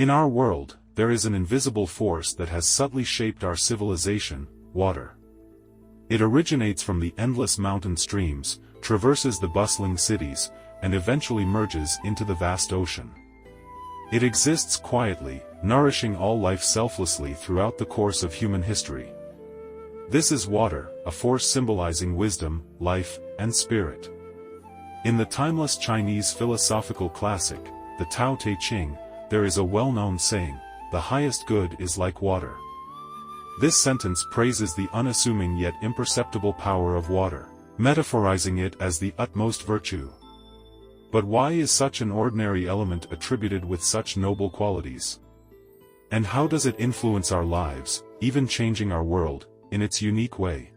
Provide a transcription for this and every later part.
In our world, there is an invisible force that has subtly shaped our civilization: water. It originates from the endless mountain streams, traverses the bustling cities, and eventually merges into the vast ocean. It exists quietly, nourishing all life selflessly throughout the course of human history. This is water, a force symbolizing wisdom, life, and spirit. In the timeless Chinese philosophical classic, the Tao Te Ching, there is a well-known saying, "The highest good is like water." This sentence praises the unassuming yet imperceptible power of water, metaphorizing it as the utmost virtue. But why is such an ordinary element attributed with such noble qualities? And how does it influence our lives, even changing our world, in its unique way?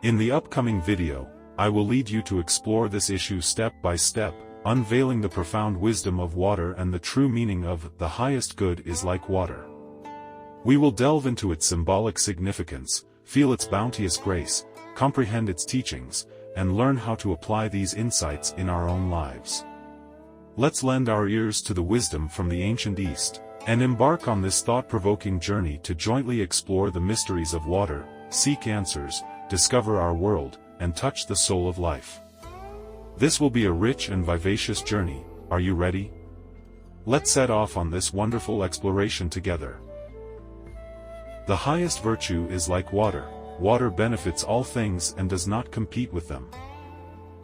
In the upcoming video, I will lead you to explore this issue step by step, unveiling the profound wisdom of water and the true meaning of "the highest good is like water." We will delve into its symbolic significance, feel its bounteous grace, comprehend its teachings, and learn how to apply these insights in our own lives. Let's lend our ears to the wisdom from the ancient East, and embark on this thought-provoking journey to jointly explore the mysteries of water, seek answers, discover our world, and touch the soul of life. This will be a rich and vivacious journey. Are you ready? Let's set off on this wonderful exploration together. The highest virtue is like water. Water benefits all things and does not compete with them.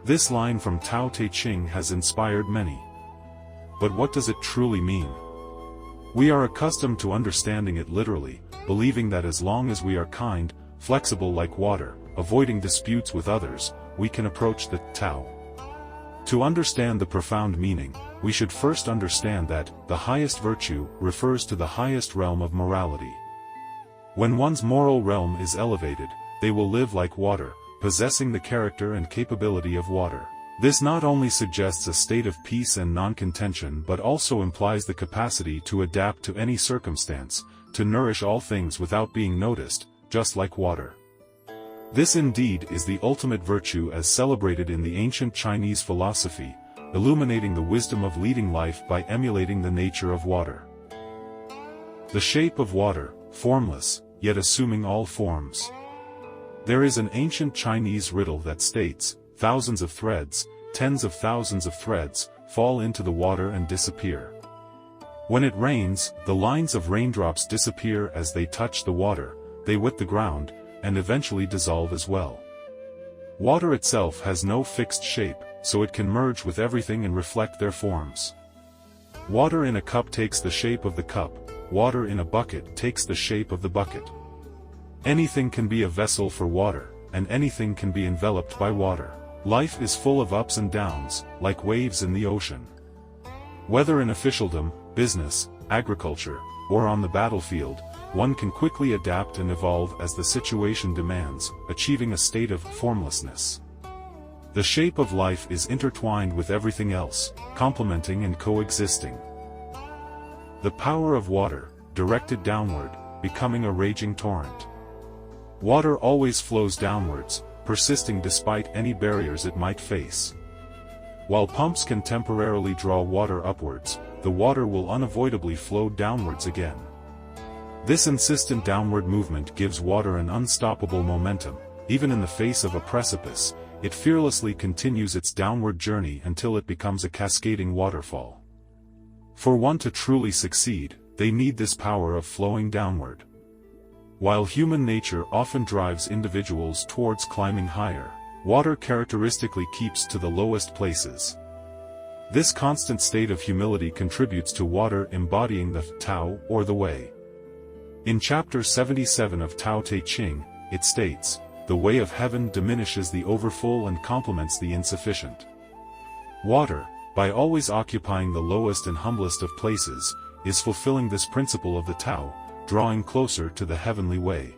This line from Tao Te Ching has inspired many. But what does it truly mean? We are accustomed to understanding it literally, believing that as long as we are kind, flexible like water, avoiding disputes with others, we can approach the Tao. To understand the profound meaning, we should first understand that the highest virtue refers to the highest realm of morality. When one's moral realm is elevated, they will live like water, possessing the character and capability of water. This not only suggests a state of peace and non-contention but also implies the capacity to adapt to any circumstance, to nourish all things without being noticed, just like water. This indeed is the ultimate virtue as celebrated in the ancient Chinese philosophy, illuminating the wisdom of leading life by emulating the nature of water. The shape of water, formless, yet assuming all forms. There is an ancient Chinese riddle that states, thousands of threads, tens of thousands of threads, fall into the water and disappear. When it rains, the lines of raindrops disappear as they touch the water, they wet the ground, and eventually dissolve as well. Water itself has no fixed shape, so it can merge with everything and reflect their forms. Water in a cup takes the shape of the cup, water in a bucket takes the shape of the bucket. Anything can be a vessel for water, and anything can be enveloped by water. Life is full of ups and downs, like waves in the ocean. Whether in officialdom, business, agriculture, or on the battlefield, one can quickly adapt and evolve as the situation demands, achieving a state of formlessness. The shape of life is intertwined with everything else, complementing and coexisting. The power of water, directed downward, becoming a raging torrent. Water always flows downwards, persisting despite any barriers it might face. While pumps can temporarily draw water upwards, the water will unavoidably flow downwards again. This insistent downward movement gives water an unstoppable momentum. Even in the face of a precipice, it fearlessly continues its downward journey until it becomes a cascading waterfall. For one to truly succeed, they need this power of flowing downward. While human nature often drives individuals towards climbing higher, water characteristically keeps to the lowest places. This constant state of humility contributes to water embodying the Tao or the Way. In chapter 77 of Tao Te Ching, it states, "The way of heaven diminishes the overfull and complements the insufficient." Water, by always occupying the lowest and humblest of places, is fulfilling this principle of the Tao, drawing closer to the heavenly way.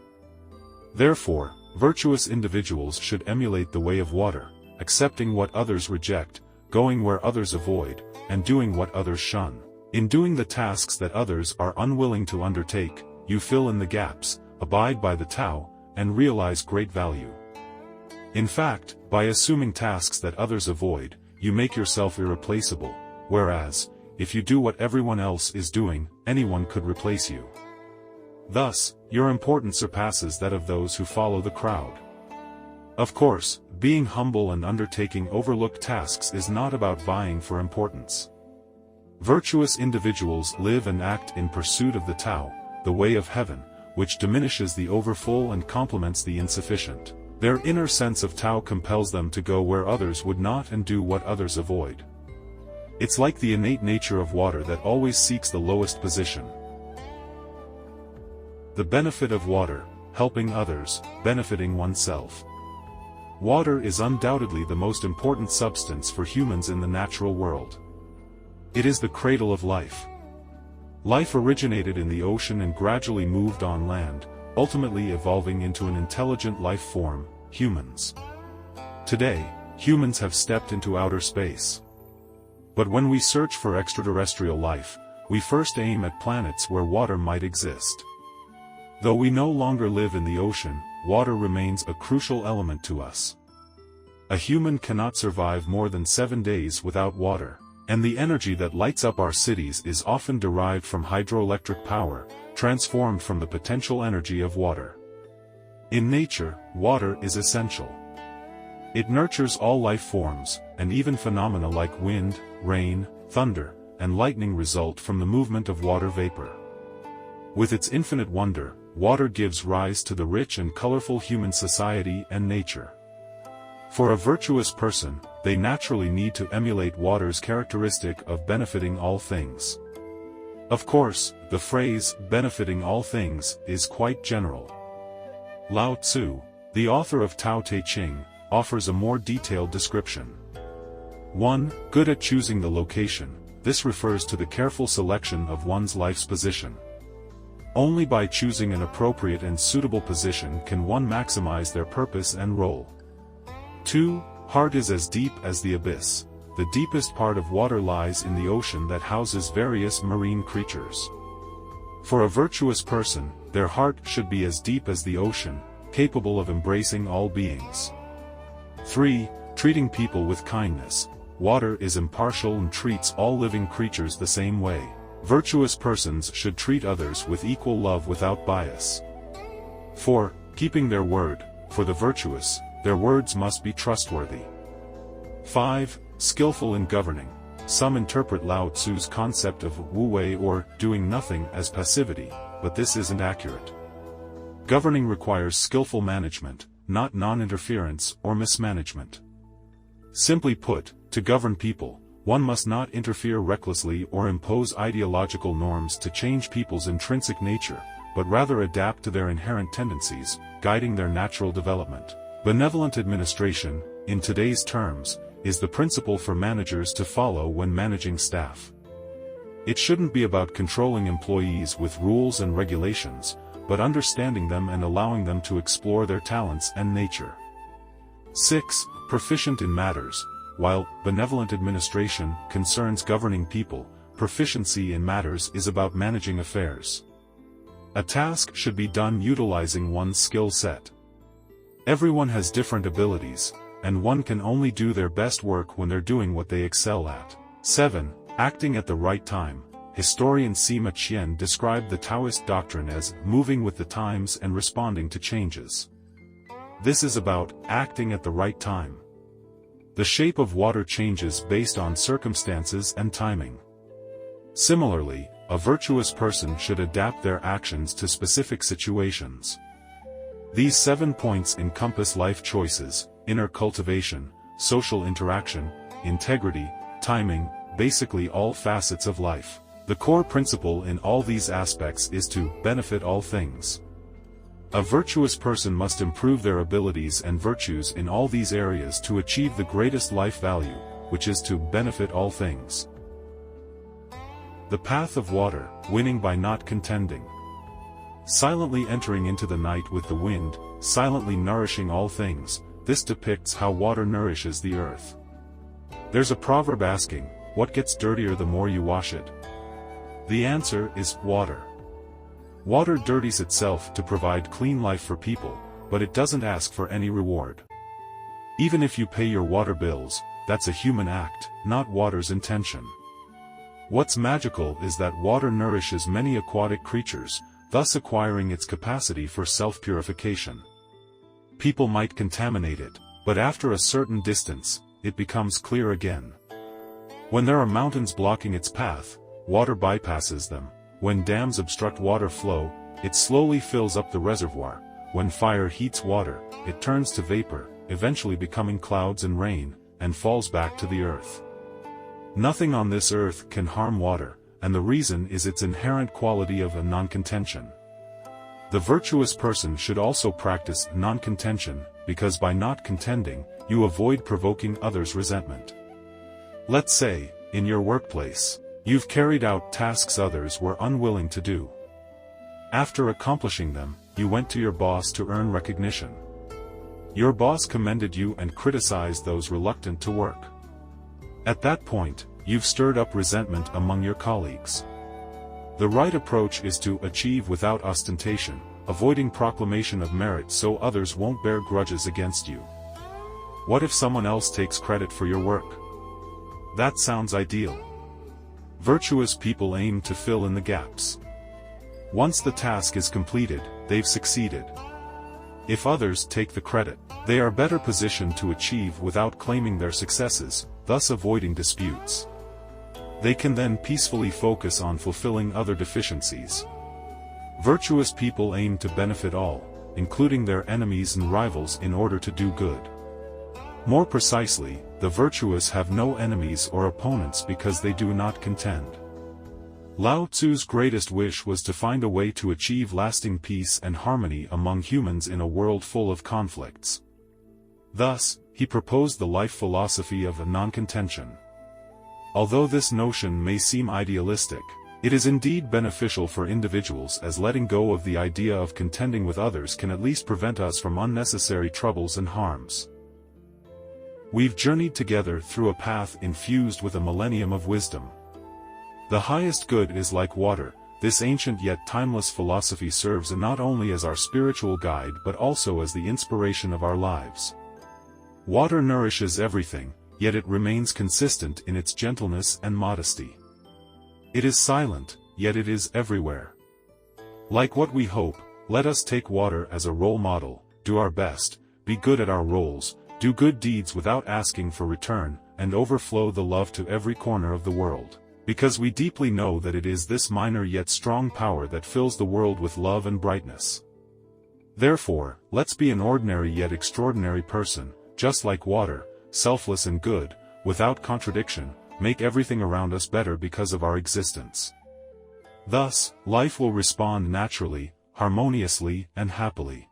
Therefore, virtuous individuals should emulate the way of water, accepting what others reject, going where others avoid, and doing what others shun. In doing the tasks that others are unwilling to undertake, you fill in the gaps, abide by the Tao, and realize great value. In fact, by assuming tasks that others avoid, you make yourself irreplaceable, whereas, if you do what everyone else is doing, anyone could replace you. Thus, your importance surpasses that of those who follow the crowd. Of course, being humble and undertaking overlooked tasks is not about vying for importance. Virtuous individuals live and act in pursuit of the Tao, the way of heaven, which diminishes the overfull and complements the insufficient. Their inner sense of Tao compels them to go where others would not and do what others avoid. It's like the innate nature of water that always seeks the lowest position. The benefit of water: helping others, benefiting oneself. Water is undoubtedly the most important substance for humans in the natural world. It is the cradle of life. Life originated in the ocean and gradually moved on land, ultimately evolving into an intelligent life form, humans. Today, humans have stepped into outer space. But when we search for extraterrestrial life, we first aim at planets where water might exist. Though we no longer live in the ocean, water remains a crucial element to us. A human cannot survive more than 7 days without water, and the energy that lights up our cities is often derived from hydroelectric power, transformed from the potential energy of water. In nature, water is essential. It nurtures all life forms, and even phenomena like wind, rain, thunder, and lightning result from the movement of water vapor. With its infinite wonder, water gives rise to the rich and colorful human society and nature. For a virtuous person, they naturally need to emulate water's characteristic of benefiting all things. Of course, the phrase, benefiting all things, is quite general. Lao Tzu, the author of Tao Te Ching, offers a more detailed description. 1. Good at choosing the location. This refers to the careful selection of one's life's position. Only by choosing an appropriate and suitable position can one maximize their purpose and role. 2. Heart is as deep as the abyss. The deepest part of water lies in the ocean that houses various marine creatures. For a virtuous person, their heart should be as deep as the ocean, capable of embracing all beings. 3. Treating people with kindness. Water is impartial and treats all living creatures the same way. Virtuous persons should treat others with equal love without bias. 4. Keeping their word. For the virtuous, their words must be trustworthy. 5. Skillful in governing. Some interpret Lao Tzu's concept of wu-wei or doing nothing as passivity, but this isn't accurate. Governing requires skillful management, not non-interference or mismanagement. Simply put, to govern people, one must not interfere recklessly or impose ideological norms to change people's intrinsic nature, but rather adapt to their inherent tendencies, guiding their natural development. Benevolent administration, in today's terms, is the principle for managers to follow when managing staff. It shouldn't be about controlling employees with rules and regulations, but understanding them and allowing them to explore their talents and nature. 6. Proficient in matters. While benevolent administration concerns governing people, proficiency in matters is about managing affairs. A task should be done utilizing one's skill set. Everyone has different abilities, and one can only do their best work when they're doing what they excel at. 7. Acting at the right time. Historian Sima Qian described the Taoist doctrine as moving with the times and responding to changes. This is about acting at the right time. The shape of water changes based on circumstances and timing. Similarly, a virtuous person should adapt their actions to specific situations. These 7 points encompass life choices, inner cultivation, social interaction, integrity, timing, basically all facets of life. The core principle in all these aspects is to benefit all things. A virtuous person must improve their abilities and virtues in all these areas to achieve the greatest life value, which is to benefit all things. The path of water, winning by not contending. Silently entering into the night with the wind, silently nourishing all things, this depicts how water nourishes the earth. There's a proverb asking, what gets dirtier the more you wash it? The answer is water. Water dirties itself to provide clean life for people, but it doesn't ask for any reward. Even if you pay your water bills, that's a human act, not water's intention. What's magical is that water nourishes many aquatic creatures, thus acquiring its capacity for self-purification. People might contaminate it, but after a certain distance, it becomes clear again. When there are mountains blocking its path, water bypasses them. When dams obstruct water flow, it slowly fills up the reservoir. When fire heats water, it turns to vapor, eventually becoming clouds and rain, and falls back to the earth. Nothing on this earth can harm water, and the reason is its inherent quality of a non-contention. The virtuous person should also practice non-contention, because by not contending, you avoid provoking others' resentment. Let's say, in your workplace, you've carried out tasks others were unwilling to do. After accomplishing them, you went to your boss to earn recognition. Your boss commended you and criticized those reluctant to work. At that point, you've stirred up resentment among your colleagues. The right approach is to achieve without ostentation, avoiding proclamation of merit so others won't bear grudges against you. What if someone else takes credit for your work? That sounds ideal. Virtuous people aim to fill in the gaps. Once the task is completed, they've succeeded. If others take the credit, they are better positioned to achieve without claiming their successes, thus avoiding disputes. They can then peacefully focus on fulfilling other deficiencies. Virtuous people aim to benefit all, including their enemies and rivals, in order to do good. More precisely, the virtuous have no enemies or opponents because they do not contend. Lao Tzu's greatest wish was to find a way to achieve lasting peace and harmony among humans in a world full of conflicts. Thus, he proposed the life philosophy of non-contention. Although this notion may seem idealistic, it is indeed beneficial for individuals, as letting go of the idea of contending with others can at least prevent us from unnecessary troubles and harms. We've journeyed together through a path infused with a millennium of wisdom. The highest good is like water. This ancient yet timeless philosophy serves not only as our spiritual guide but also as the inspiration of our lives. Water nourishes everything, yet it remains consistent in its gentleness and modesty. It is silent, yet it is everywhere. Like what we hope, let us take water as a role model, do our best, be good at our roles, do good deeds without asking for return, and overflow the love to every corner of the world. Because we deeply know that it is this minor yet strong power that fills the world with love and brightness. Therefore, let's be an ordinary yet extraordinary person, just like water, selfless and good, without contradiction, make everything around us better because of our existence. Thus, life will respond naturally, harmoniously, and happily.